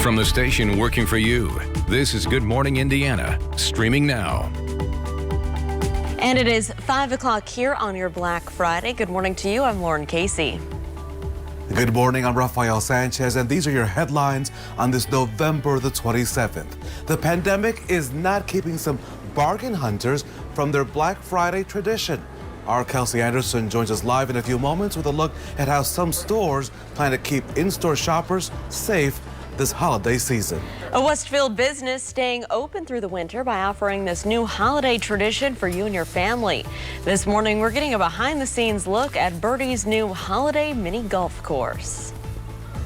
From the station working for you, this is Good Morning Indiana, streaming now. And it is 5 o'clock here on your Black Friday. Good morning to you. I'm Lauren Casey. Good morning, I'm Rafael Sanchez, and these are your headlines on this November the 27th. The pandemic is not keeping some bargain hunters from their Black Friday tradition. Our Kelsey Anderson joins us live in a few moments with a look at how some stores plan to keep in-store shoppers safe this holiday season. A Westfield business staying open through the winter by offering this new holiday tradition for you and your family. This morning, we're getting a behind-the-scenes look at Birdie's new holiday mini golf course.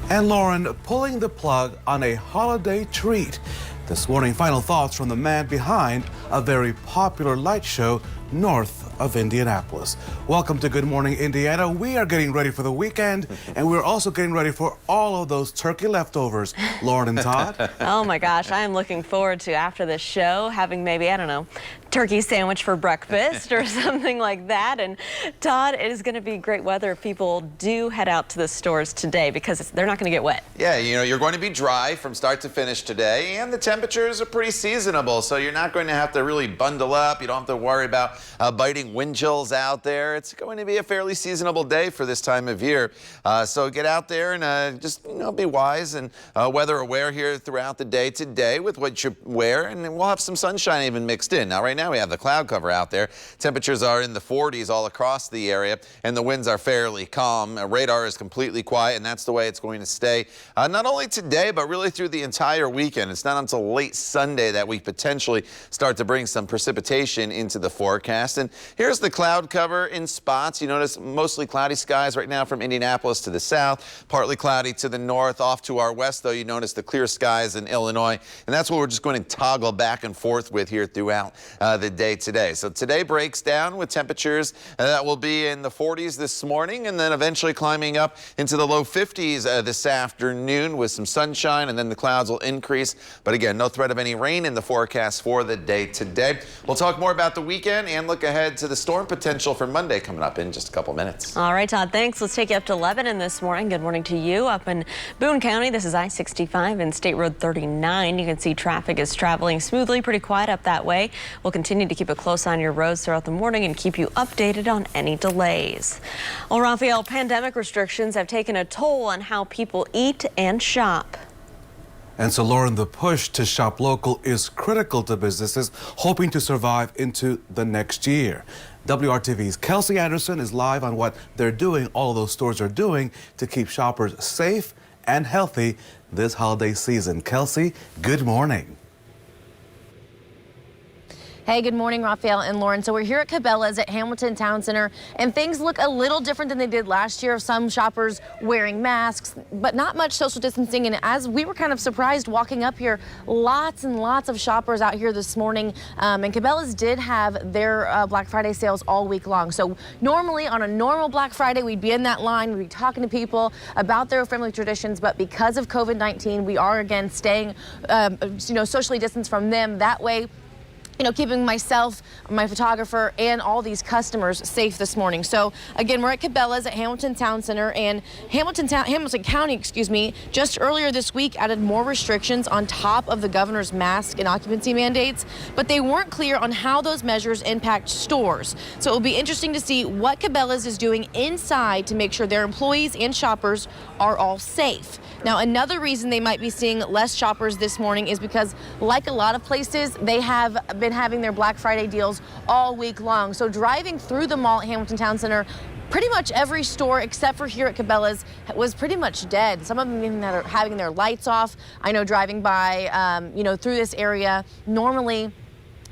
And Lauren pulling the plug on a holiday treat. This morning, final thoughts from the man behind a very popular light show north of Indianapolis. Welcome to Good Morning Indiana. We are getting ready for the weekend, and we're also getting ready for all of those turkey leftovers. Lauren and Todd. Oh my gosh, I am looking forward to, after this show, having maybe, I don't know, turkey sandwich for breakfast or something like that. And Todd, it is going to be great weather if people do head out to the stores today, because they're not going to get wet. Yeah, you know, you're going to be dry from start to finish today, and the temperatures are pretty seasonable, so you're not going to have to really bundle up. You don't have to worry about biting wind chills out there. It's going to be a fairly seasonable day for this time of year. So get out there and just, be wise and weather aware here throughout the day today with what you wear, and we'll have some sunshine even mixed in. Now, right now we have the cloud cover out there. Temperatures are in the 40s all across the area, and the winds are fairly calm. Radar is completely quiet, and that's the way it's going to stay not only today, but really through the entire weekend. It's not until late Sunday that we potentially start to bring some precipitation into the forecast. And here's the cloud cover in spots. You notice mostly cloudy skies right now from Indianapolis to the south, partly cloudy to the north. Off to our west, though, you notice the clear skies in Illinois, and that's what we're just going to toggle back and forth with here throughout the day today. So today breaks down with temperatures that will be in the 40s this morning, and then eventually climbing up into the low 50s this afternoon with some sunshine, and then the clouds will increase. But again, no threat of any rain in the forecast for the day today. We'll talk more about the weekend and look ahead to the storm potential for Monday coming up in just a couple minutes. All right, Todd, thanks. Let's take you up to Lebanon this morning. Good morning to you. Up in Boone County, this is I-65 and State Road 39. You can see traffic is traveling smoothly, pretty quiet up that way. We'll continue to keep a close eye on your roads throughout the morning and keep you updated on any delays. Well, Rafael, pandemic restrictions have taken a toll on how people eat and shop. And so, Lauren, the push to shop local is critical to businesses hoping to survive into the next year. WRTV's Kelsey Anderson is live on what they're doing, all of those stores are doing to keep shoppers safe and healthy this holiday season. Kelsey, good morning. Hey, good morning, Rafael and Lauren. So we're here at Cabela's at Hamilton Town Center, and things look a little different than they did last year. Some shoppers wearing masks, but not much social distancing. And as we were kind of surprised walking up here, lots and lots of shoppers out here this morning. And Cabela's did have their Black Friday sales all week long. So normally on a normal Black Friday, we'd be in that line, we'd be talking to people about their family traditions. But because of COVID-19, we are again staying, socially distanced from them. That way, keeping myself, my photographer, and all these customers safe this morning. So again, we're at Cabela's at Hamilton Town Center, and Hamilton County, just earlier this week added more restrictions on top of the governor's mask and occupancy mandates, but they weren't clear on how those measures impact stores. So it will be interesting to see what Cabela's is doing inside to make sure their employees and shoppers are all safe. Now, another reason they might be seeing less shoppers this morning is because, like a lot of places, they have been having their Black Friday deals all week long. So driving through the mall at Hamilton Town Center, pretty much every store except for here at Cabela's was pretty much dead. Some of them even are having their lights off. I know driving by, through this area, normally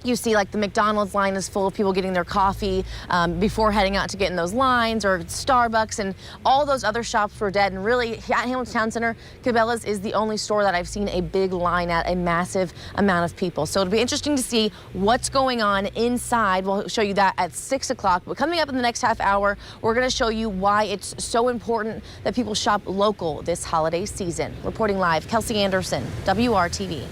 you see like the McDonald's line is full of people getting their coffee before heading out to get in those lines, or Starbucks, and all those other shops were dead. And really, at Hamilton Town Center, Cabela's is the only store that I've seen a big line at, a massive amount of people. So it'll be interesting to see what's going on inside. We'll show you that at 6 o'clock. But coming up in the next half hour, we're going to show you why it's so important that people shop local this holiday season. Reporting live, Kelsey Anderson, WRTV.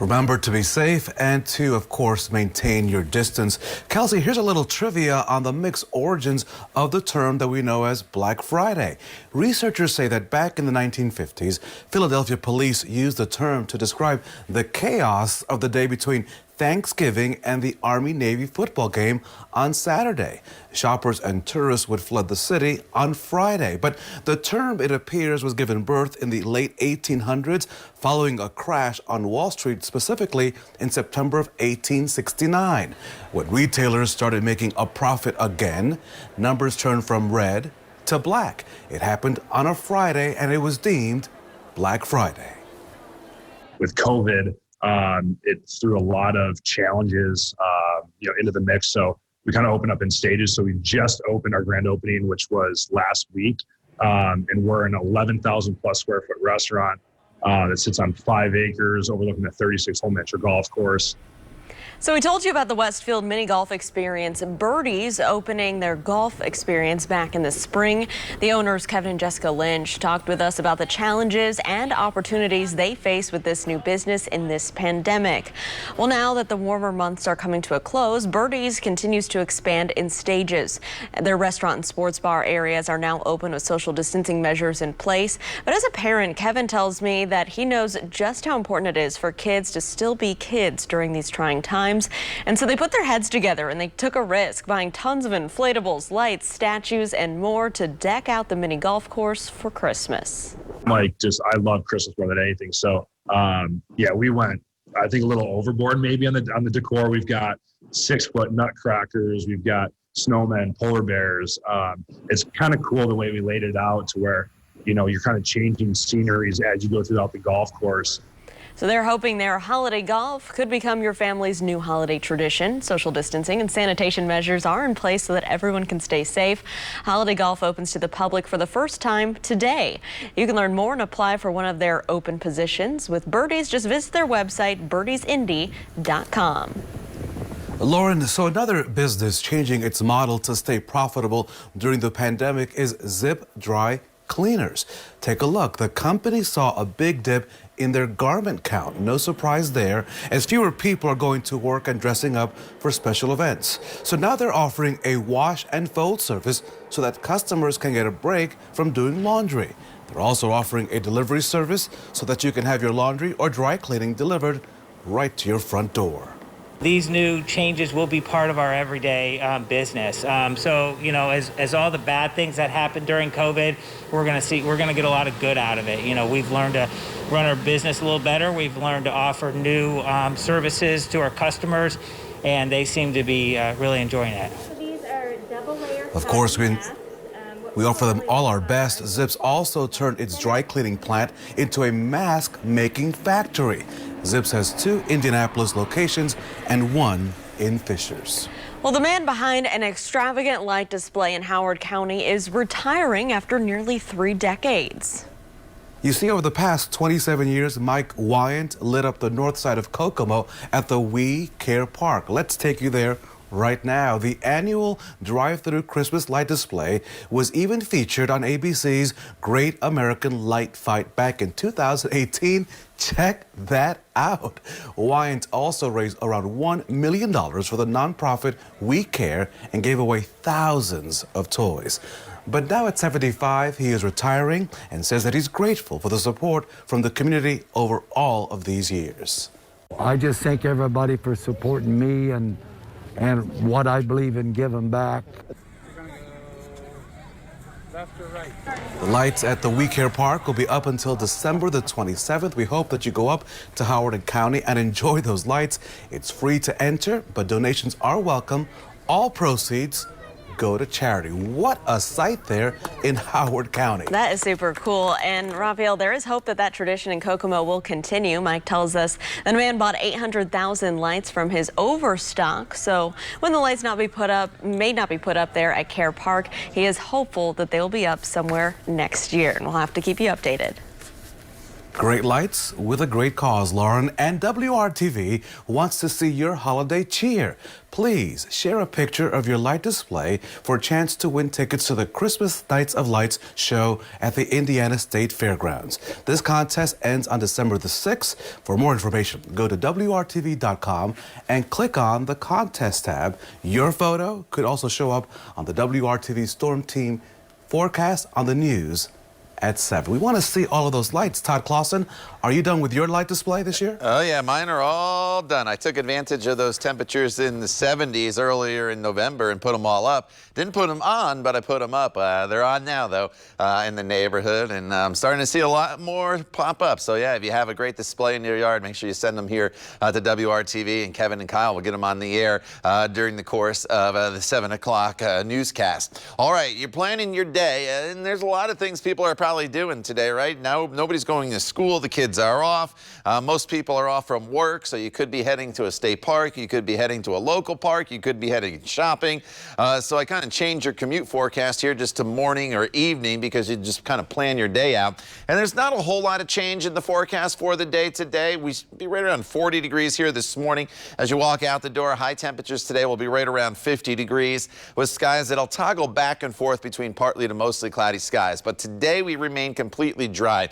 Remember to be safe and to, of course, maintain your distance. Kelsey, here's a little trivia on the mixed origins of the term that we know as Black Friday. Researchers say that back in the 1950s, Philadelphia police used the term to describe the chaos of the day between Thanksgiving and the Army-Navy football game on Saturday. Shoppers and tourists would flood the city on Friday. But the term, it appears, was given birth in the late 1800s following a crash on Wall Street, specifically in September of 1869. When retailers started making a profit again, numbers turned from red to black. It happened on a Friday, and it was deemed Black Friday. With COVID, it threw a lot of challenges, into the mix. So we kind of opened up in stages. So we just opened our grand opening, which was last week. And we're an 11,000 plus square foot restaurant that sits on 5 acres overlooking a 36-hole miniature golf course. So we told you about the Westfield Mini Golf Experience. Birdies opening their golf experience back in the spring. The owners, Kevin and Jessica Lynch, talked with us about the challenges and opportunities they face with this new business in this pandemic. Well, now that the warmer months are coming to a close, Birdies continues to expand in stages. Their restaurant and sports bar areas are now open with social distancing measures in place. But as a parent, Kevin tells me that he knows just how important it is for kids to still be kids during these trying times. And so they put their heads together and they took a risk, buying tons of inflatables, lights, statues, and more to deck out the mini golf course for Christmas. I love Christmas more than anything. So, we went, I think, a little overboard maybe on the decor. We've got 6-foot nutcrackers. We've got snowmen, polar bears. It's kind of cool the way we laid it out to where, you're kind of changing sceneries as you go throughout the golf course. So they're hoping their holiday golf could become your family's new holiday tradition. Social distancing and sanitation measures are in place so that everyone can stay safe. Holiday golf opens to the public for the first time today. You can learn more and apply for one of their open positions with Birdies. Just visit their website, birdiesindy.com. Lauren, so another business changing its model to stay profitable during the pandemic is Zip Dry Cleaners. Take a look. The company saw a big dip in their garment count. No surprise there, as fewer people are going to work and dressing up for special events. So now they're offering a wash and fold service so that customers can get a break from doing laundry. They're also offering a delivery service so that you can have your laundry or dry cleaning delivered right to your front door. These new changes will be part of our everyday business. As all the bad things that happened during COVID, we're going to get a lot of good out of it. We've learned to run our business a little better. We've learned to offer new services to our customers, and they seem to be really enjoying it. So these are double layer. Of course, we offer them all our best. Zips also turned its dry cleaning plant into a mask making factory. Zips has 2 Indianapolis locations and 1 in Fishers. Well, the man behind an extravagant light display in Howard County is retiring after nearly 3 decades. You see, over the past 27 years, Mike Wyant lit up the north side of Kokomo at the We Care Park. Let's take you there right now. The annual drive-through Christmas light display was even featured on ABC's Great American Light Fight back in 2018. Check that out. Wyant also raised around $1 million for the nonprofit We Care and gave away thousands of toys. But now at 75, he is retiring and says that he's grateful for the support from the community over all of these years. I just thank everybody for supporting me and what I believe in giving back. The lights at the We Care Park will be up until December the 27th. We hope that you go up to Howard County and enjoy those lights. It's free to enter, but donations are welcome. All proceeds go to charity. What a sight there in Howard County. That is super cool. And Raphael, there is hope that that tradition in Kokomo will continue. Mike tells us the man bought 800,000 lights from his overstock. So when the lights may not be put up there at Care Park, he is hopeful that they will be up somewhere next year. And we'll have to keep you updated. Great lights with a great cause, Lauren, and WRTV wants to see your holiday cheer. Please share a picture of your light display for a chance to win tickets to the Christmas Nights of Lights show at the Indiana State Fairgrounds. This contest ends on December the 6th. For more information, go to WRTV.com and click on the contest tab. Your photo could also show up on the WRTV Storm Team forecast on the news at 7. We want to see all of those lights. Todd Clausen, are you done with your light display this year? Oh, yeah, mine are all done. I took advantage of those temperatures in the 70s earlier in November and put them all up. Didn't put them on, but I put them up. They're on now, though, in the neighborhood, and I'm starting to see a lot more pop up. So, yeah, if you have a great display in your yard, make sure you send them here to WRTV, and Kevin and Kyle will get them on the air during the course of the 7 o'clock newscast. All right, you're planning your day, and there's a lot of things people are probably doing today, right? Now, nobody's going to school. The kids are off. Most people are off from work, so you could be heading to a state park. You could be heading to a local park. You could be heading shopping. So I kind of changed your commute forecast here just to morning or evening because you just kind of plan your day out. And there's not a whole lot of change in the forecast for the day today. We should be right around 40 degrees here this morning. As you walk out the door, high temperatures today will be right around 50 degrees with skies that'll toggle back and forth between partly to mostly cloudy skies. But today we remain completely dry.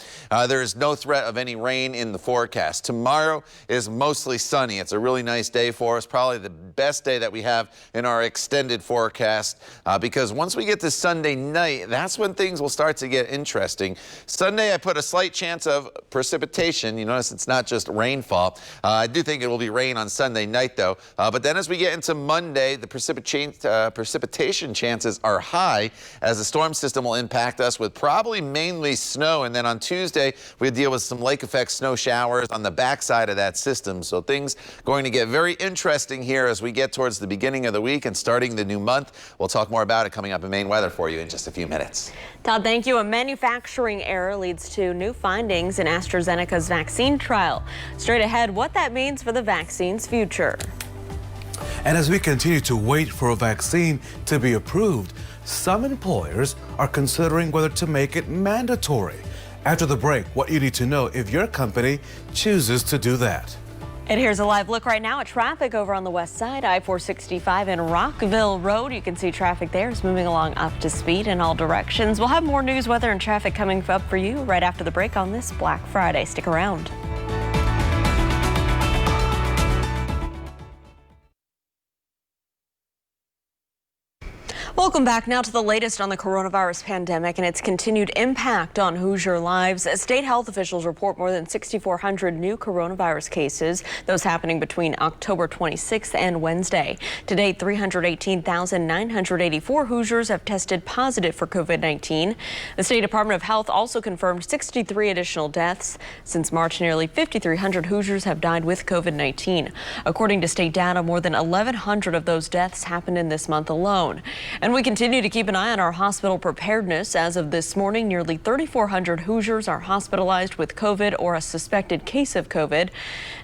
There is no threat of any rain in the forecast. Tomorrow is mostly sunny. It's a really nice day for us, probably the best day that we have in our extended forecast because once we get to Sunday night, that's when things will start to get interesting. Sunday, I put a slight chance of precipitation. You notice it's not just rainfall. I do think it will be rain on Sunday night, though. But then as we get into Monday, the precipitation chances are high as the storm system will impact us with probably mainly snow. And then on Tuesday, we deal with some lake effect snow showers on the backside of that system. So things going to get very interesting here as we get towards the beginning of the week and starting the new month. We'll talk more about it coming up in Maine Weather for you in just a few minutes. Todd, thank you. A manufacturing error leads to new findings in AstraZeneca's vaccine trial. Straight ahead, what that means for the vaccine's future. And as we continue to wait for a vaccine to be approved, some employers are considering whether to make it mandatory. After the break, what you need to know if your company chooses to do that. And here's a live look right now at traffic over on the west side, I-465 and Rockville Road. You can see traffic there is moving along up to speed in all directions. We'll have more news, weather, and traffic coming up for you right after the break on this Black Friday. Stick around. Welcome back now to the latest on the coronavirus pandemic and its continued impact on Hoosier lives. State health officials report more than 6,400 new coronavirus cases, those happening between October 26th and Wednesday. To date, 318,984 Hoosiers have tested positive for COVID-19. The State Department of Health also confirmed 63 additional deaths. Since March, nearly 5,300 Hoosiers have died with COVID-19. According to state data, more than 1,100 of those deaths happened in this month alone. And we continue to keep an eye on our hospital preparedness. As of this morning, nearly 3,400 Hoosiers are hospitalized with COVID or a suspected case of COVID.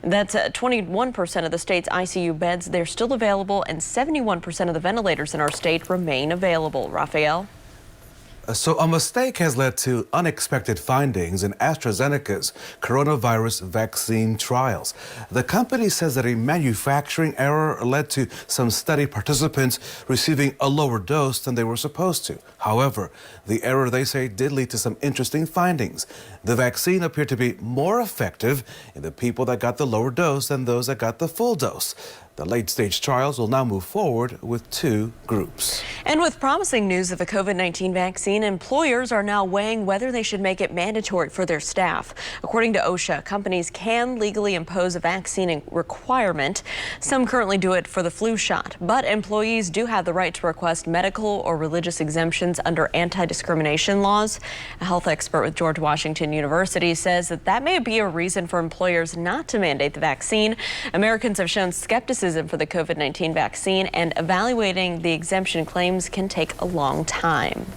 That's 21% of the state's ICU beds. They're still available, and 71% of the ventilators in our state remain available. Raphael? So a mistake has led to unexpected findings in AstraZeneca's coronavirus vaccine trials. The company says that a manufacturing error led to some study participants receiving a lower dose than they were supposed to. However, the error, they say, did lead to some interesting findings. The vaccine appeared to be more effective in the people that got the lower dose than those that got the full dose. The late-stage trials will now move forward with 2 groups. And with promising news of a COVID-19 vaccine, employers are now weighing whether they should make it mandatory for their staff. According to OSHA, companies can legally impose a vaccine requirement. Some currently do it for the flu shot, but employees do have the right to request medical or religious exemptions under anti-discrimination laws. A health expert with George Washington University says that may be a reason for employers not to mandate the vaccine. Americans have shown skepticism for the COVID-19 vaccine, and evaluating the exemption claims can take a long time.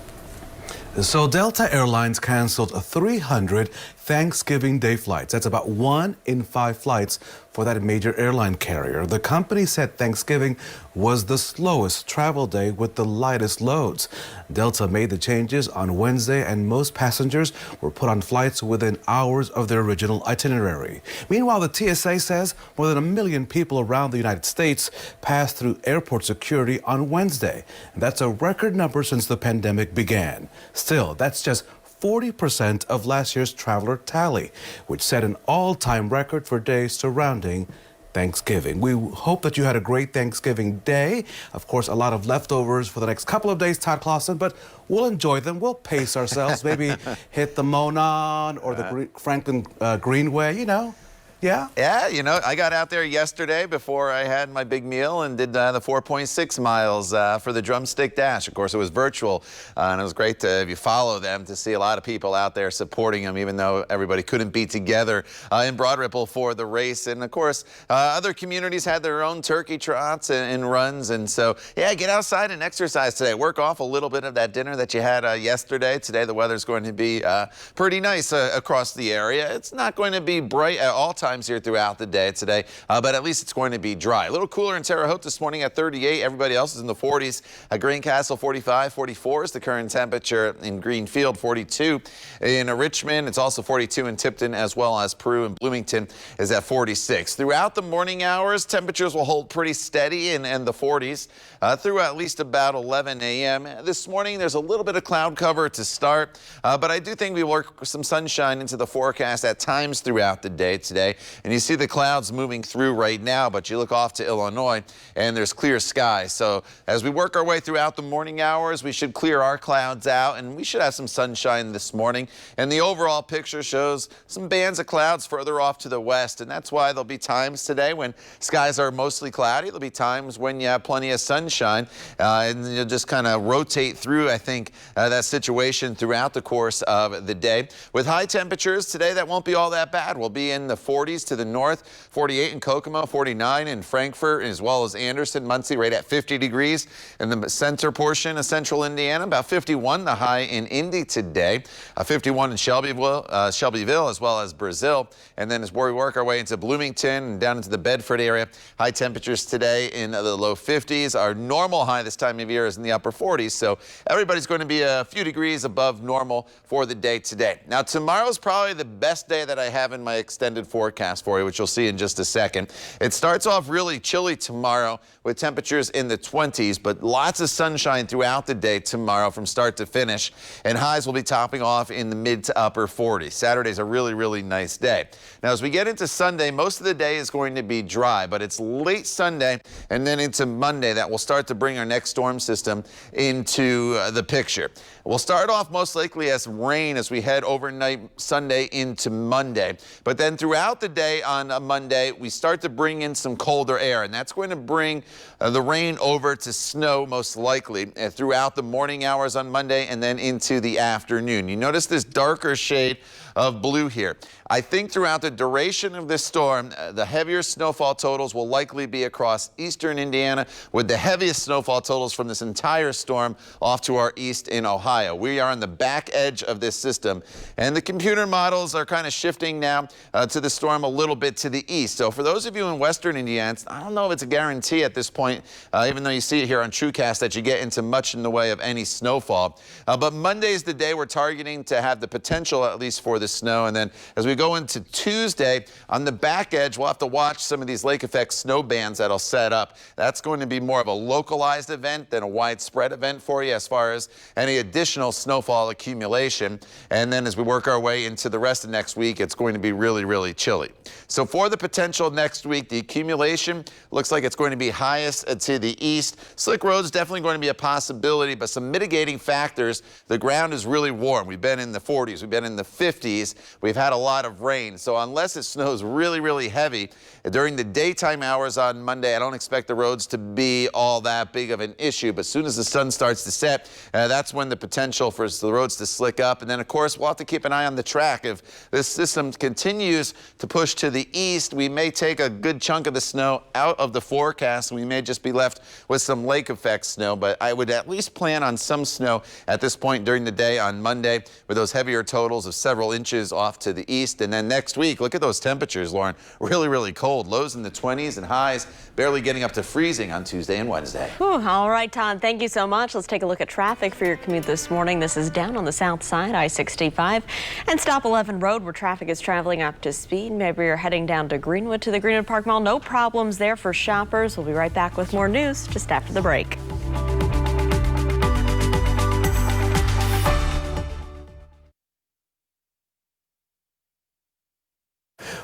So Delta Airlines canceled 300 Thanksgiving Day flights. That's about 1 in 5 flights for that major airline carrier. The company said Thanksgiving was the slowest travel day with the lightest loads. Delta made the changes on Wednesday, and most passengers were put on flights within hours of their original itinerary. Meanwhile, the TSA says more than 1 million people around the United States passed through airport security on Wednesday. And that's a record number since the pandemic began. Still, that's just 40% of last year's traveler tally, which set an all-time record for days surrounding Thanksgiving. We hope that you had a great Thanksgiving Day. Of course, a lot of leftovers for the next couple of days, Todd Clausen, but we'll enjoy them. We'll pace ourselves, maybe hit the Monon or the Franklin Greenway, you know. Yeah? Yeah, you know, I got out there yesterday before I had my big meal and did the 4.6 miles for the Drumstick Dash. Of course, it was virtual, and it was great to, if you follow them, to see a lot of people out there supporting them, even though everybody couldn't be together in Broad Ripple for the race. And, of course, other communities had their own turkey trots and runs. And so, yeah, get outside and exercise today. Work off a little bit of that dinner that you had yesterday. Today, the weather's going to be pretty nice across the area. It's not going to be bright at all times here throughout the day today, but at least it's going to be dry. A little cooler in Terre Haute this morning at 38. Everybody else is in the 40s. At Greencastle, 45, 44 is the current temperature. In Greenfield, 42. In Richmond, it's also 42 in Tipton, as well as Peru and Bloomington is at 46. Throughout the morning hours, temperatures will hold pretty steady in the 40s through at least about 11 a.m. This morning, there's a little bit of cloud cover to start, but I do think we work some sunshine into the forecast at times throughout the day today. And you see the clouds moving through right now, but you look off to Illinois and there's clear skies. So as we work our way throughout the morning hours, we should clear our clouds out and we should have some sunshine this morning. And the overall picture shows some bands of clouds further off to the west. And that's why there'll be times today when skies are mostly cloudy. There'll be times when you have plenty of sunshine and you'll just kind of rotate through, I think, that situation throughout the course of the day. With high temperatures today, that won't be all that bad. We'll be in the 40s to the north, 48 in Kokomo, 49 in Frankfort, as well as Anderson, Muncie, right at 50 degrees. In the center portion of central Indiana, about 51, the high in Indy today, 51 in Shelbyville, as well as Brazil. And then as we work our way into Bloomington and down into the Bedford area, high temperatures today in the low 50s. Our normal high this time of year is in the upper 40s, so everybody's going to be a few degrees above normal for the day today. Now, tomorrow's probably the best day that I have in my extended forecast for you, which you'll see in just a second. It starts off really chilly tomorrow with temperatures in the 20s, but lots of sunshine throughout the day tomorrow from start to finish, and highs will be topping off in the mid to upper 40s. Saturday's a really, really nice day. Now, as we get into Sunday, most of the day is going to be dry, but it's late Sunday and then into Monday that will start to bring our next storm system into the picture. We'll start off most likely as rain as we head overnight Sunday into Monday, but then throughout the day on a Monday, we start to bring in some colder air, and that's going to bring the rain over to snow most likely throughout the morning hours on Monday and then into the afternoon. You notice this darker shade of blue here. I think throughout the duration of this storm, the heavier snowfall totals will likely be across eastern Indiana, with the heaviest snowfall totals from this entire storm off to our east in Ohio. We are on the back edge of this system, and the computer models are kind of shifting now to the storm a little bit to the east. So for those of you in western Indiana, I don't know if it's a guarantee at this point, even though you see it here on TrueCast, that you get into much in the way of any snowfall. But Monday is the day we're targeting to have the potential, at least for the snow. And then as we go into Tuesday, on the back edge, we'll have to watch some of these lake effect snow bands that'll set up. That's going to be more of a localized event than a widespread event for you as far as any additional snowfall accumulation. And then as we work our way into the rest of next week, it's going to be really, really chilly. So for the potential next week, the accumulation looks like it's going to be highest to the east. Slick roads definitely going to be a possibility, but some mitigating factors. The ground is really warm. We've been in the 40s. We've been in the 50s. We've had a lot of rain. So unless it snows really, really heavy during the daytime hours on Monday, I don't expect the roads to be all that big of an issue. But as soon as the sun starts to set, that's when the potential for the roads to slick up. And then, of course, we'll have to keep an eye on the track. If this system continues to push to the east, we may take a good chunk of the snow out of the forecast. We may just be left with some lake effect snow. But I would at least plan on some snow at this point during the day on Monday with those heavier totals of several inches off to the east. And then next week, look at those temperatures, Lauren. Really, really cold. Lows in the 20s and highs barely getting up to freezing on Tuesday and Wednesday. Whew, all right, Todd, thank you so much. Let's take a look at traffic for your commute this morning. This is down on the south side, I-65 and Stop 11 Road, where traffic is traveling up to speed. Maybe you're heading down to Greenwood to the Greenwood Park Mall. No problems there for shoppers. We'll be right back with more news just after the break.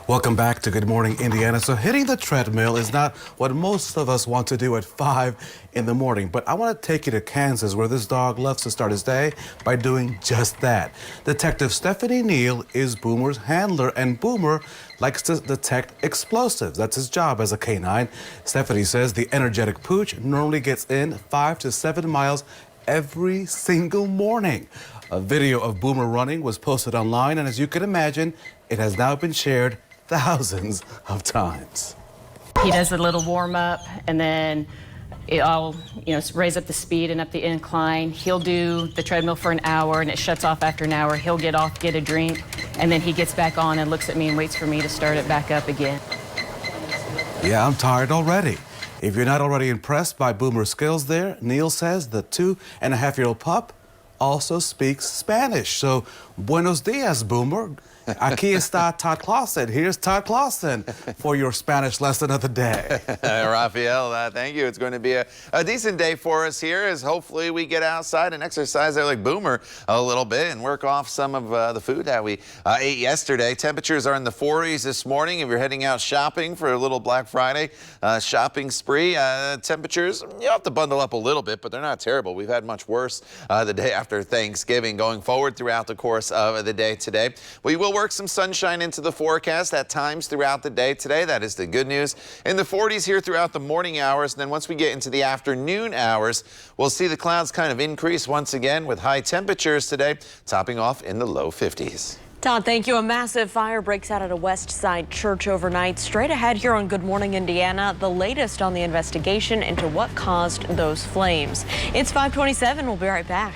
Welcome back to Good Morning Indiana. So hitting the treadmill is not what most of us want to do at 5 in the morning, but I want to take you to Kansas, where this dog loves to start his day by doing just that. Detective Stephanie Neal is Boomer's handler, and Boomer likes to detect explosives. That's his job as a canine. Stephanie says the energetic pooch normally gets in 5 to 7 miles every single morning. A video of Boomer running was posted online, and as you can imagine, it has now been shared thousands of times. He does a little warm up, and then I'll raise up the speed and up the incline. He'll do the treadmill for an hour, and it shuts off after an hour. He'll get off, get a drink, and then he gets back on and looks at me and waits for me to start it back up again. Yeah, I'm tired already. If you're not already impressed by Boomer's skills there, Neil says the 2.5-year-old pup also speaks Spanish. So, buenos dias, Boomer. Aquí está Todd Clausen. Here's Todd Clausen for your Spanish lesson of the day. Rafael, thank you. It's going to be a decent day for us here, as hopefully we get outside and exercise there like Boomer a little bit and work off some of the food that we ate yesterday. Temperatures are in the 40s this morning. If you're heading out shopping for a little Black Friday shopping spree, temperatures, you have to bundle up a little bit, but they're not terrible. We've had much worse the day after Thanksgiving going forward throughout the course of the day today. We will work some sunshine into the forecast at times throughout the day today. That is the good news. In the 40s here throughout the morning hours. And then once we get into the afternoon hours, we'll see the clouds kind of increase once again with high temperatures today, topping off in the low 50s. Todd, thank you. A massive fire breaks out at a West Side church overnight. Straight ahead here on Good Morning Indiana, the latest on the investigation into what caused those flames. It's 5:27. We'll be right back.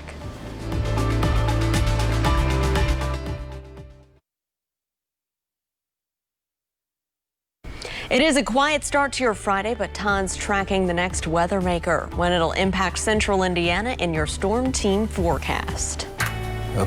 It is a quiet start to your Friday, but Todd's tracking the next weather maker, when it'll impact central Indiana in your Storm Team forecast.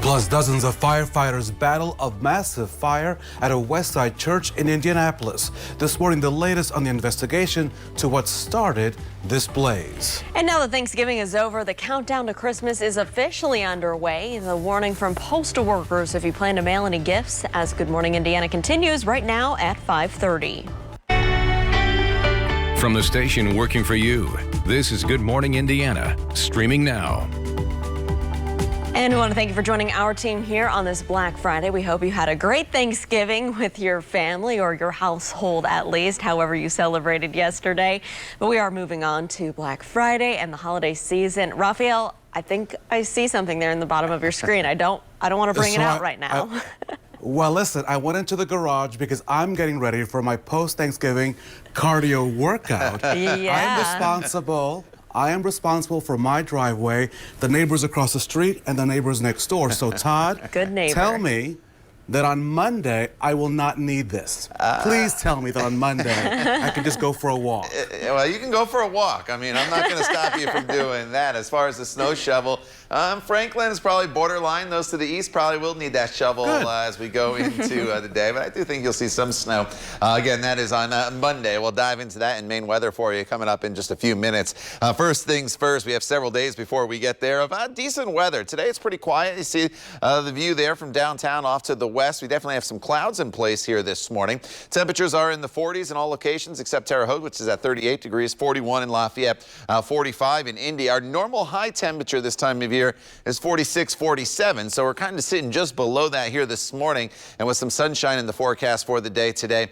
Plus, dozens of firefighters battle a massive fire at a West Side church in Indianapolis. This morning, the latest on the investigation to what started this blaze. And now that Thanksgiving is over, the countdown to Christmas is officially underway. The warning from postal workers if you plan to mail any gifts, as Good Morning Indiana continues right now at 5:30. From the station working for you, this is Good Morning Indiana, streaming now. And we want to thank you for joining our team here on this Black Friday. We hope you had a great Thanksgiving with your family, or your household at least, however you celebrated yesterday. But we are moving on to Black Friday and the holiday season. Rafael, I think I see something there in the bottom of your screen. I don't want to bring it out right now. Well, listen, I went into the garage because I'm getting ready for my post-Thanksgiving cardio workout. Yeah. I am responsible for my driveway, the neighbors across the street, and the neighbors next door. So, Todd, good neighbor, tell me that on Monday I will not need this. Please tell me that on Monday I can just go for a walk. Well, you can go for a walk. I mean, I'm not going to stop you from doing that. As far as the snow shovel, Franklin is probably borderline. Those to the east probably will need that shovel as we go into the day. But I do think you'll see some snow. Again, that is on Monday. We'll dive into that in Maine weather for you coming up in just a few minutes. First things first, we have several days before we get there of decent weather. Today it's pretty quiet. You see the view there from downtown off to the west. We definitely have some clouds in place here this morning. Temperatures are in the 40s in all locations except Terre Haute, which is at 38 degrees, 41 in Lafayette, 45 in Indy. Our normal high temperature this time of year is 46, 47. So we're kind of sitting just below that here this morning. And with some sunshine in the forecast for the day today,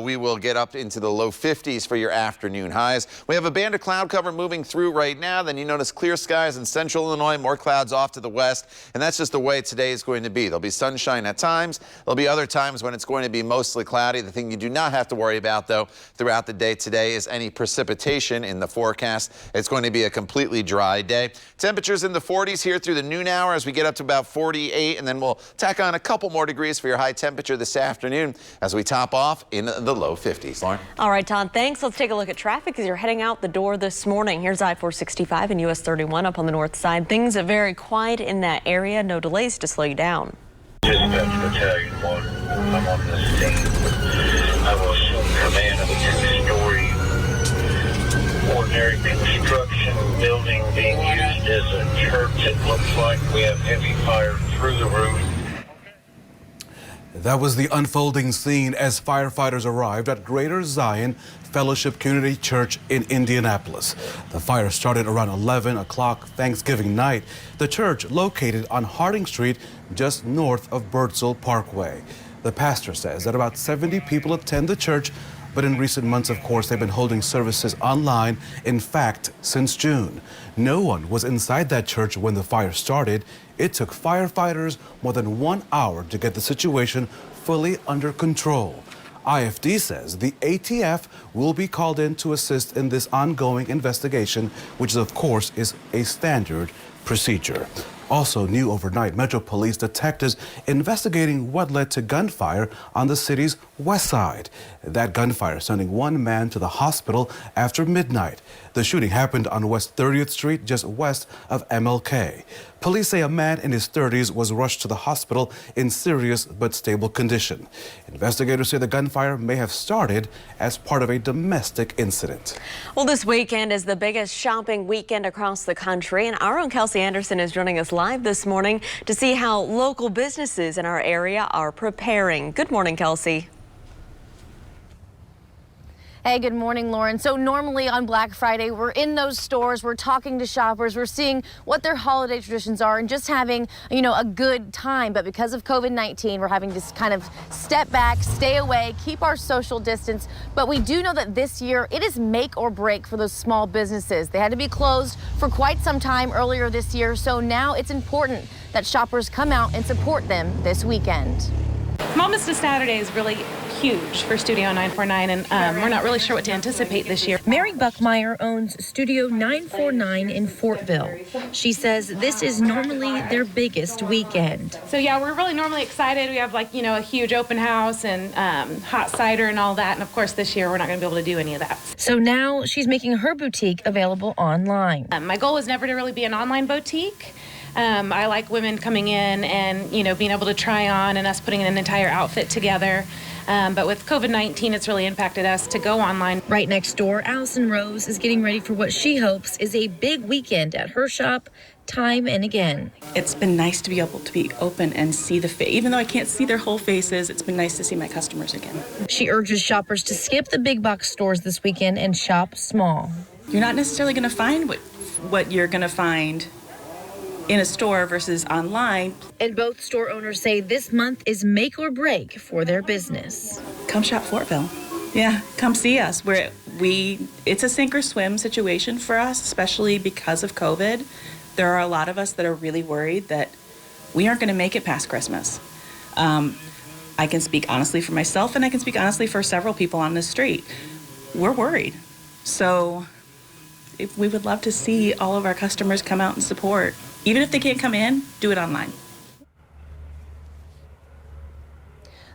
we will get up into the low 50s for your afternoon highs. We have a band of cloud cover moving through right now. Then you notice clear skies in central Illinois, more clouds off to the west. And that's just the way today is going to be. There'll be sunshine at times. There'll be other times when it's going to be mostly cloudy. The thing you do not have to worry about, though, throughout the day today is any precipitation in the forecast. It's going to be a completely dry day. Temperatures in the 40s. degrees here through the noon hour as we get up to about 48, and then we'll tack on a couple more degrees for your high temperature this afternoon as we top off in the low 50s. Lauren? All right, Todd, thanks. Let's take a look at traffic as you're heading out the door this morning. Here's I-465 and US 31 up on the north side. Things are very quiet in that area. No delays to slow you down. Dispatch Battalion 1, I'm on the scene. I will assume command of a two-story ordinary construction building being used as a church. It looks like we have heavy fire through the roof. That was the unfolding scene as firefighters arrived at Greater Zion Fellowship Community Church in Indianapolis. The fire started around 11 o'clock Thanksgiving night. The church located on Harding Street just north of Birdsell Parkway. The pastor says that about 70 people attend the church, but in recent months, of course, they've been holding services online, in fact, since June. No one was inside that church when the fire started. It took firefighters more than 1 hour to get the situation fully under control. IFD says the ATF will be called in to assist in this ongoing investigation, which of course is a standard procedure. Also new overnight, Metro Police detectives investigating what led to gunfire on the city's west side. That gunfire sending one man to the hospital after midnight. The shooting happened on West 30th Street, just west of MLK. Police say a man in his 30s was rushed to the hospital in serious but stable condition. Investigators say the gunfire may have started as part of a domestic incident. Well, this weekend is the biggest shopping weekend across the country, and our own Kelsey Anderson is joining us live this morning to see how local businesses in our area are preparing. Good morning, Kelsey. Hey, good morning, Lauren. So normally on Black Friday, we're in those stores, we're talking to shoppers, we're seeing what their holiday traditions are and just having, a good time. But because of COVID-19, we're having to kind of step back, stay away, keep our social distance. But we do know that this year it is make or break for those small businesses. They had to be closed for quite some time earlier this year. So now it's important that shoppers come out and support them this weekend. Moments to Saturday is really huge for Studio 949, and we're not really sure what to anticipate this year. Mary Buckmeyer owns Studio 949 in Fortville. She says this is normally their biggest weekend. So yeah, we're really normally excited. We have a huge open house and hot cider and all that. And of course this year we're not going to be able to do any of that. So now she's making her boutique available online. My goal was never to really be an online boutique. I like women coming in and, being able to try on and us putting an entire outfit together. But with COVID-19, it's really impacted us to go online. Right next door, Allison Rose is getting ready for what she hopes is a big weekend at her shop time and again. It's been nice to be able to be open and see the face. Even though I can't see their whole faces, it's been nice to see my customers again. She urges shoppers to skip the big box stores this weekend and shop small. You're not necessarily going to find what you're going to find in a store versus online. And both store owners say this month is make or break for their business. Come shop Fortville. Yeah, come see us. It's a sink or swim situation for us, especially because of COVID. There are a lot of us that are really worried that we aren't going to make it past Christmas. I can speak honestly for myself, and I can speak honestly for several people on the street. We're worried. So we would love to see all of our customers come out and support. Even if they can't come in, do it online.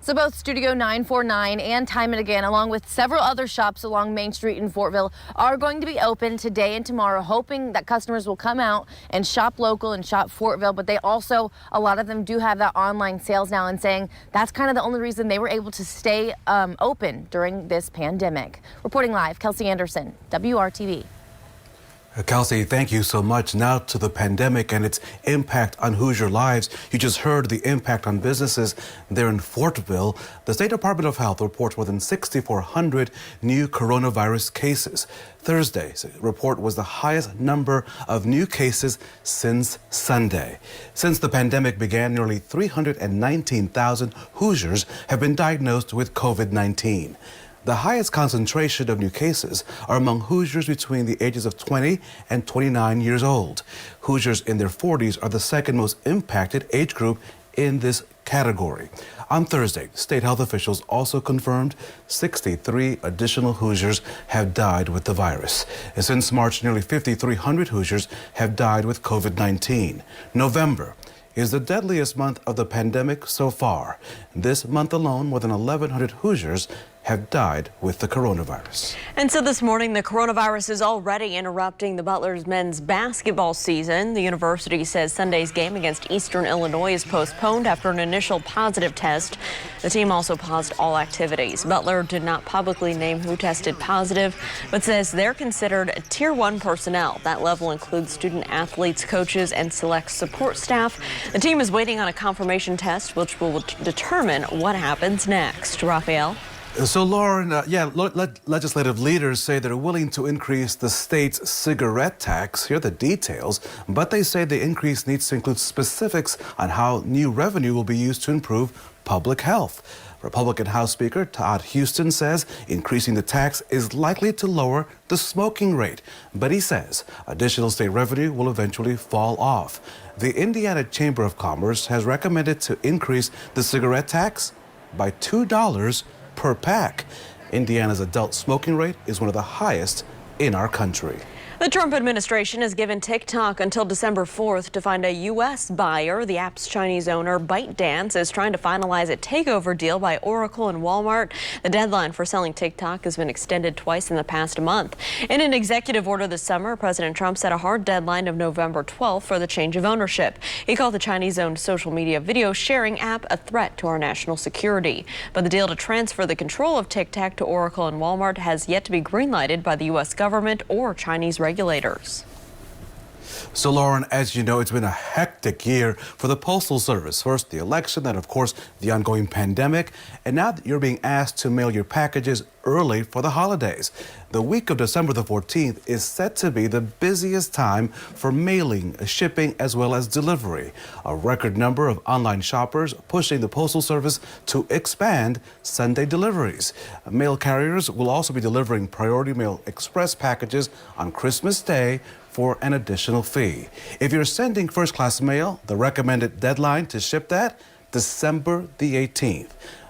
So both Studio 949 and Time and Again, along with several other shops along Main Street in Fortville, are going to be open today and tomorrow, hoping that customers will come out and shop local and shop Fortville. But they also, a lot of them do have that online sales now, and saying that's kind of the only reason they were able to stay open during this pandemic. Reporting live, Kelsey Anderson, WRTV. Kelsey, thank you so much. Now to the pandemic and its impact on Hoosier lives. You just heard the impact on businesses there in Fortville. The State Department of Health reports more than 6,400 new coronavirus cases. Thursday's report was the highest number of new cases since Sunday. Since the pandemic began, nearly 319,000 Hoosiers have been diagnosed with COVID-19. The highest concentration of new cases are among Hoosiers between the ages of 20 and 29 years old. Hoosiers in their 40s are the second most impacted age group in this category. On Thursday, state health officials also confirmed 63 additional Hoosiers have died with the virus. And since March, nearly 5,300 Hoosiers have died with COVID-19. November is the deadliest month of the pandemic so far. This month alone, more than 1,100 Hoosiers have died with the coronavirus. And so this morning, the coronavirus is already interrupting the Butler's men's basketball season. The university says Sunday's game against Eastern Illinois is postponed after an initial positive test. The team also paused all activities. Butler did not publicly name who tested positive, but says they're considered Tier 1 personnel. That level includes student athletes, coaches, and select support staff. The team is waiting on a confirmation test, which will determine what happens next. Raphael? So, Lauren, legislative leaders say they're willing to increase the state's cigarette tax. Here are the details, but they say the increase needs to include specifics on how new revenue will be used to improve public health. Republican House Speaker Todd Houston says increasing the tax is likely to lower the smoking rate, but he says additional state revenue will eventually fall off. The Indiana Chamber of Commerce has recommended to increase the cigarette tax by $2 per pack. Indiana's adult smoking rate is one of the highest in our country. The Trump administration has given TikTok until December 4th to find a U.S. buyer. The app's Chinese owner, ByteDance, is trying to finalize a takeover deal by Oracle and Walmart. The deadline for selling TikTok has been extended twice in the past month. In an executive order this summer, President Trump set a hard deadline of November 12th for the change of ownership. He called the Chinese-owned social media video sharing app a threat to our national security. But the deal to transfer the control of TikTok to Oracle and Walmart has yet to be greenlighted by the U.S. government or Chinese regulators. So, Lauren, as you know, it's been a hectic year for the Postal Service. First, the election, then, of course, the ongoing pandemic. And now that you're being asked to mail your packages early for the holidays. The week of December the 14th is set to be the busiest time for mailing, shipping, as well as delivery. A record number of online shoppers pushing the Postal Service to expand Sunday deliveries. Mail carriers will also be delivering Priority Mail Express packages on Christmas Day for an additional fee. If you're sending first-class mail, the recommended deadline to ship that, December the 18th.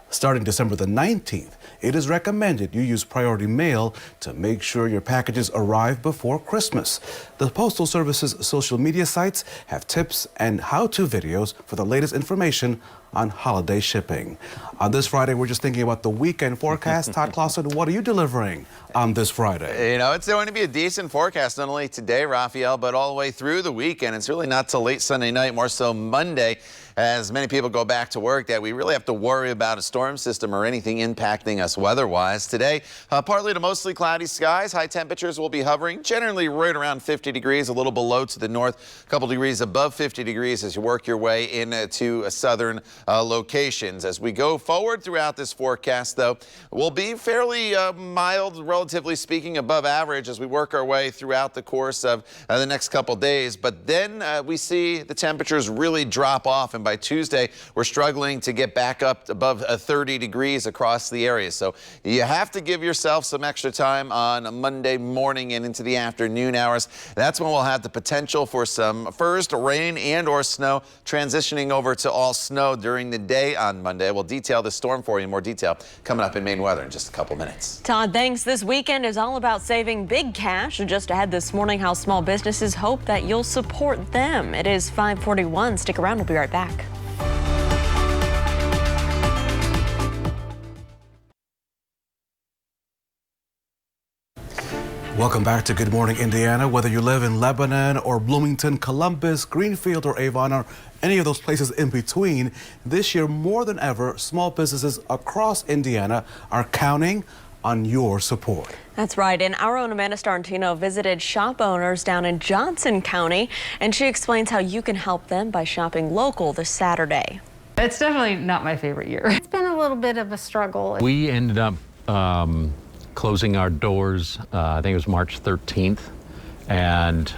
Starting December the 19th, it is recommended you use Priority Mail to make sure your packages arrive before Christmas. The Postal Service's social media sites have tips and how-to videos for the latest information on holiday shipping. On this Friday, we're just thinking about the weekend forecast. Todd Clausen, what are you delivering on this Friday? You know, it's going to be a decent forecast, not only today, Raphael, but all the way through the weekend. It's really not till late Sunday night, more so Monday, as many people go back to work, that we really have to worry about a storm system or anything impacting us weather-wise. Today, partly to mostly cloudy skies. High temperatures will be hovering generally right around 50 degrees, a little below to the north, a couple degrees above 50 degrees as you work your way into southern locations. As we go forward throughout this forecast, though, will be fairly mild, relatively speaking, above average as we work our way throughout the course of the next couple days. But then we see the temperatures really drop off, and by Tuesday, we're struggling to get back up above 30 degrees across the area. So you have to give yourself some extra time on Monday morning and into the afternoon hours. That's when we'll have the potential for some first rain and or snow, transitioning over to all snow during the day on Monday. We'll detail this storm for you in more detail coming up in Maine Weather in just a couple minutes. Todd, thanks. This weekend is all about saving big cash. Just ahead this morning, how small businesses hope that you'll support them. It is 5:41. Stick around. We'll be right back. Welcome back to Good Morning Indiana. Whether you live in Lebanon or Bloomington, Columbus, Greenfield or Avon or any of those places in between, this year more than ever, small businesses across Indiana are counting on your support. That's right. And our own Amanda Starantino visited shop owners down in Johnson County, and she explains how you can help them by shopping local this Saturday. It's definitely not my favorite year. It's been a little bit of a struggle. We ended up closing our doors, I think it was March 13th, and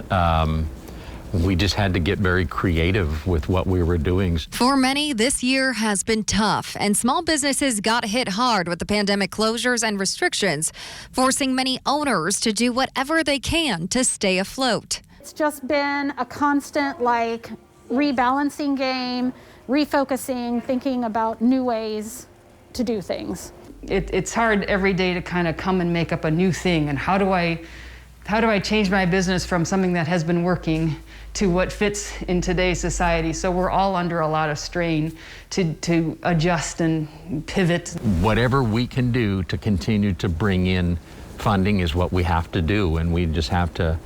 we just had to get very creative with what we were doing. For many, this year has been tough, and small businesses got hit hard with the pandemic closures and restrictions, forcing many owners to do whatever they can to stay afloat. It's just been a constant, rebalancing game, refocusing, thinking about new ways to do things. It's hard every day to kind of come and make up a new thing, and how do I change my business from something that has been working to what fits in today's society? So we're all under a lot of strain to adjust and pivot. Whatever we can do to continue to bring in funding is what we have to do, and we just have to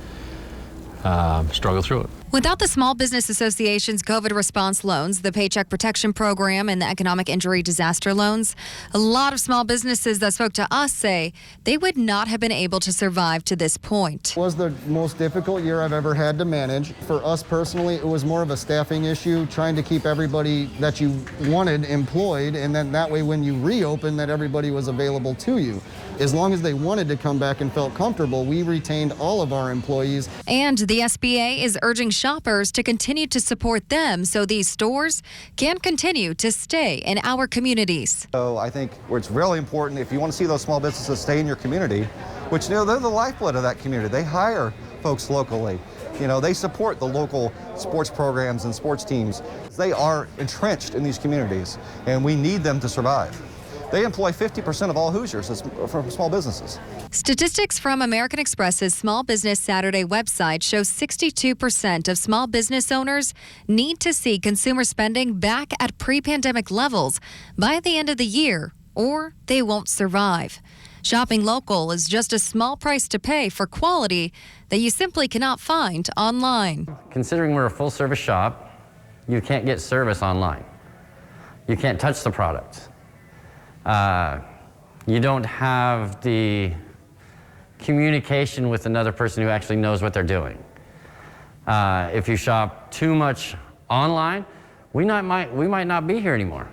struggle through it. Without the Small Business Association's COVID response loans, the Paycheck Protection Program, and the Economic Injury Disaster loans, a lot of small businesses that spoke to us say they would not have been able to survive to this point. It was the most difficult year I've ever had to manage. For us personally, it was more of a staffing issue, trying to keep everybody that you wanted employed, and then that way when you reopen, that everybody was available to you. As long as they wanted to come back and felt comfortable, we retained all of our employees. And the SBA is urging shoppers to continue to support them so these stores can continue to stay in our communities. So I think it's really important, if you want to see those small businesses stay in your community, which, they're the lifeblood of that community. They hire folks locally. They support the local sports programs and sports teams. They are entrenched in these communities, and we need them to survive. They employ 50% of all Hoosiers from small businesses. Statistics from American Express's Small Business Saturday website show 62% of small business owners need to see consumer spending back at pre-pandemic levels by the end of the year, or they won't survive. Shopping local is just a small price to pay for quality that you simply cannot find online. Considering we're a full-service shop, you can't get service online. You can't touch the product. You don't have the communication with another person who actually knows what they're doing. If you shop too much online, we might not be here anymore.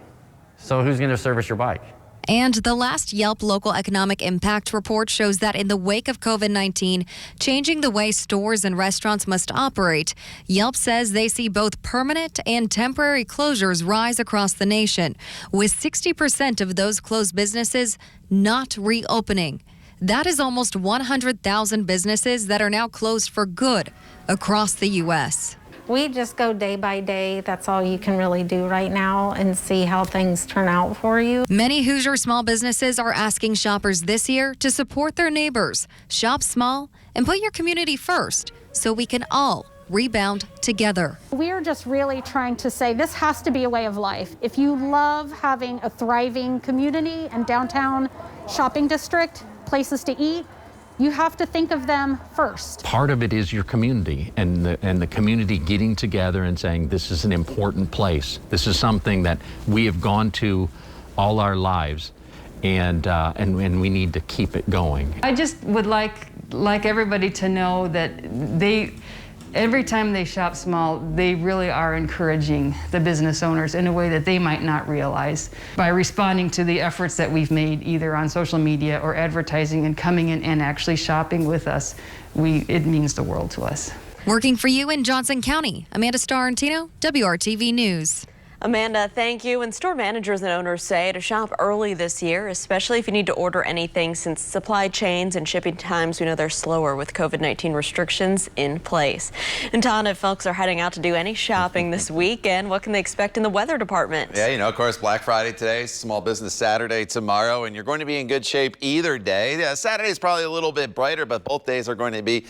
So who's going to service your bike? And the last Yelp Local Economic Impact Report shows that in the wake of COVID-19, changing the way stores and restaurants must operate, Yelp says they see both permanent and temporary closures rise across the nation, with 60% of those closed businesses not reopening. That is almost 100,000 businesses that are now closed for good across the U.S. We just go day by day. That's all you can really do right now, and see how things turn out for you. Many Hoosier small businesses are asking shoppers this year to support their neighbors, shop small, and put your community first so we can all rebound together. We are just really trying to say this has to be a way of life. If you love having a thriving community and downtown shopping district, places to eat, you have to think of them first. Part of it is your community and the community getting together and saying this is an important place. This is something that we have gone to all our lives, and we need to keep it going. I just would like everybody to know that every time they shop small, they really are encouraging the business owners in a way that they might not realize. By responding to the efforts that we've made either on social media or advertising and coming in and actually shopping with us, it means the world to us. Working for you in Johnson County, Amanda Starrentino, WRTV News. Amanda, thank you. And store managers and owners say to shop early this year, especially if you need to order anything, since supply chains and shipping times, we know they're slower with COVID-19 restrictions in place. And Todd, if folks are heading out to do any shopping this weekend, what can they expect in the weather department? Yeah, of course, Black Friday today, Small Business Saturday tomorrow, and you're going to be in good shape either day. Saturday is probably a little bit brighter, but both days are going to be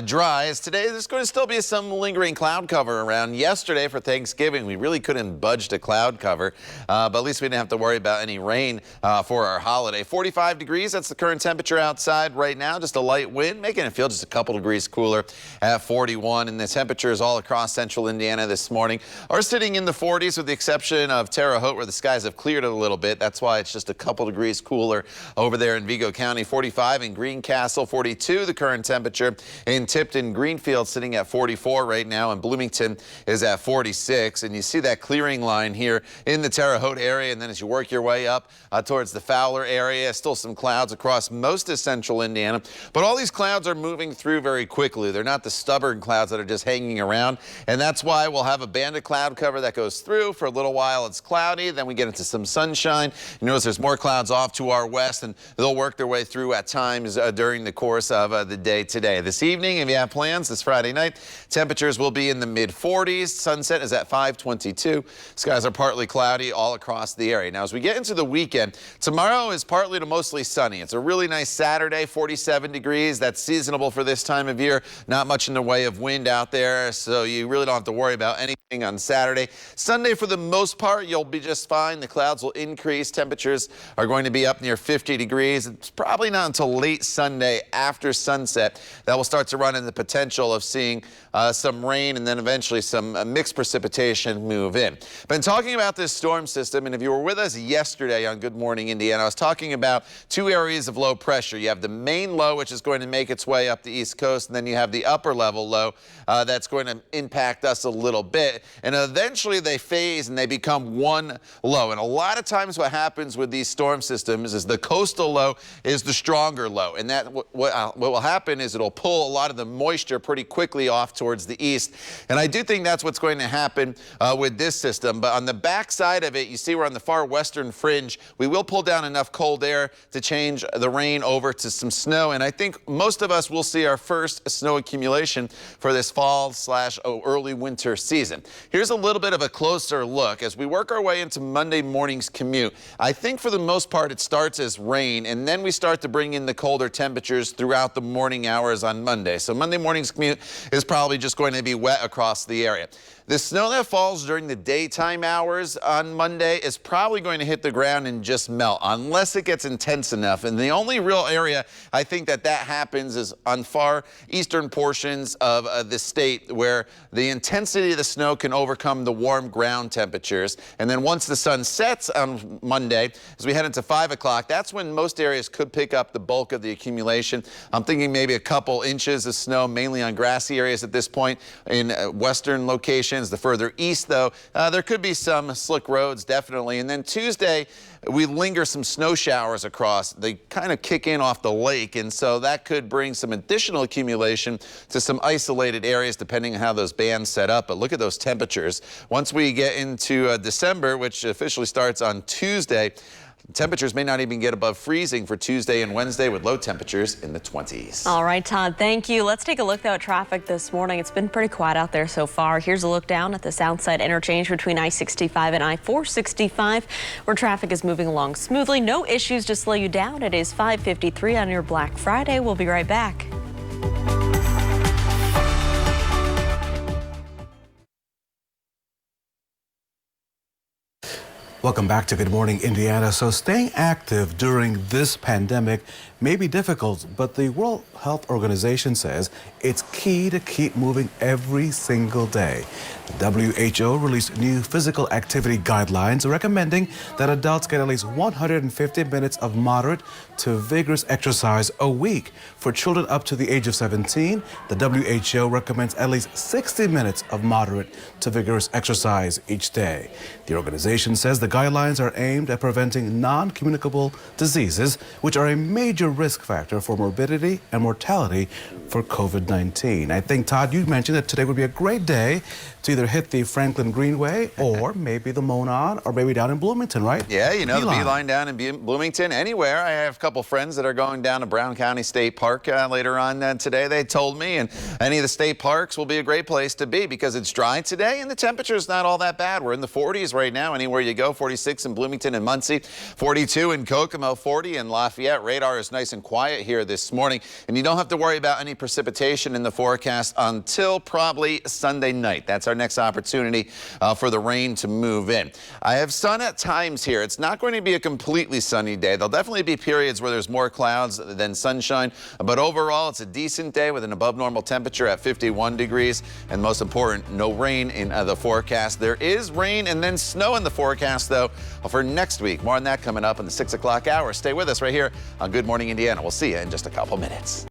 dry. As today, there's going to still be some lingering cloud cover around. Yesterday for Thanksgiving, we really couldn't budge to cloud cover, but at least we didn't have to worry about any rain for our holiday. 45 degrees, that's the current temperature outside right now. Just a light wind, making it feel just a couple degrees cooler at 41. And the temperatures all across central Indiana this morning are sitting in the 40s with the exception of Terre Haute, where the skies have cleared a little bit. That's why it's just a couple degrees cooler over there in Vigo County. 45 in Greencastle, 42 the current temperature. In Tipton, Greenfield sitting at 44 right now, and Bloomington is at 46. And you see that clearing line here in the Terre Haute area, and then as you work your way up towards the Fowler area, still some clouds across most of central Indiana, but all these clouds are moving through very quickly. They're not the stubborn clouds that are just hanging around, and that's why we'll have a band of cloud cover that goes through. For a little while it's cloudy, then we get into some sunshine. You notice there's more clouds off to our west, and they'll work their way through at times during the course of the day today. This evening, if you have plans this Friday night, temperatures will be in the mid-40s. Sunset is at 5:22. Skies are partly cloudy all across the area. Now, as we get into the weekend, tomorrow is partly to mostly sunny. It's a really nice Saturday, 47 degrees. That's seasonable for this time of year. Not much in the way of wind out there, so you really don't have to worry about anything on Saturday. Sunday, for the most part, you'll be just fine. The clouds will increase. Temperatures are going to be up near 50 degrees. It's probably not until late Sunday after sunset that we'll start to run into the potential of seeing some rain and then eventually some mixed precipitation move in. Been talking about this storm system, and if you were with us yesterday on Good Morning Indiana, I was talking about two areas of low pressure. You have the main low, which is going to make its way up the East Coast, and then you have the upper level low that's going to impact us a little bit. And eventually they phase and they become one low. And a lot of times what happens with these storm systems is the coastal low is the stronger low. And that what will happen is it'll pull a lot of the moisture pretty quickly off towards the east. And I do think that's what's going to happen with this system. But on the back side of it, you see we're on the far western fringe. We will pull down enough cold air to change the rain over to some snow. And I think most of us will see our first snow accumulation for this fall/early winter season. Here's a little bit of a closer look as we work our way into Monday morning's commute. I think for the most part it starts as rain, and then we start to bring in the colder temperatures throughout the morning hours on Monday. So Monday morning's commute is probably just going to be wet across the area. The snow that falls during the daytime hours on Monday is probably going to hit the ground and just melt unless it gets intense enough. And the only real area I think that happens is on far eastern portions of the state where the intensity of the snow can overcome the warm ground temperatures. And then once the sun sets on Monday, as we head into 5 o'clock, that's when most areas could pick up the bulk of the accumulation. I'm thinking maybe a couple inches of snow, mainly on grassy areas at this point in western locations. The further east, though, there could be some slick roads, definitely. And then Tuesday, we linger some snow showers across. They kind of kick in off the lake, and so that could bring some additional accumulation to some isolated areas, depending on how those bands set up. But look at those temperatures. Once we get into December, which officially starts on Tuesday, temperatures may not even get above freezing for Tuesday and Wednesday with low temperatures in the 20s. All right, Todd, thank you. Let's take a look though at traffic this morning. It's been pretty quiet out there so far. Here's a look down at the south side interchange between I-65 and I-465 where traffic is moving along smoothly. No issues to slow you down. It is 5:53 on your Black Friday. We'll be right back. Welcome back to Good Morning Indiana. So staying active during this pandemic may be difficult, but the World Health Organization says it's key to keep moving every single day. The WHO released new physical activity guidelines recommending that adults get at least 150 minutes of moderate to vigorous exercise a week. For children up to the age of 17, the WHO recommends at least 60 minutes of moderate to vigorous exercise each day. The organization says the guidelines are aimed at preventing non-communicable diseases, which are a major risk factor for morbidity and mortality for COVID-19. I think, Todd, you mentioned that today would be a great day to either hit the Franklin Greenway or maybe the Monon or maybe down in Bloomington, right? Yeah, you know, the Beeline down in Bloomington, anywhere. I have a couple friends that are going down to Brown County State Park later on today, they told me, and any of the state parks will be a great place to be because it's dry today and the temperature is not all that bad. We're in the 40s right now, anywhere you go, 46 in Bloomington and Muncie, 42 in Kokomo, 40 in Lafayette. Radar is nice and quiet here this morning, and you don't have to worry about any precipitation in the forecast until probably Sunday night. That's our next opportunity for the rain to move in. I have sun at times here. It's not going to be a completely sunny day. There'll definitely be periods where there's more clouds than sunshine, but overall it's a decent day with an above normal temperature at 51 degrees, and most important, no rain in the forecast. There is rain and then snow in the forecast though for next week. More on that coming up in the 6 o'clock hour. Stay with us right here on Good Morning Indiana. We'll see you in just a couple minutes.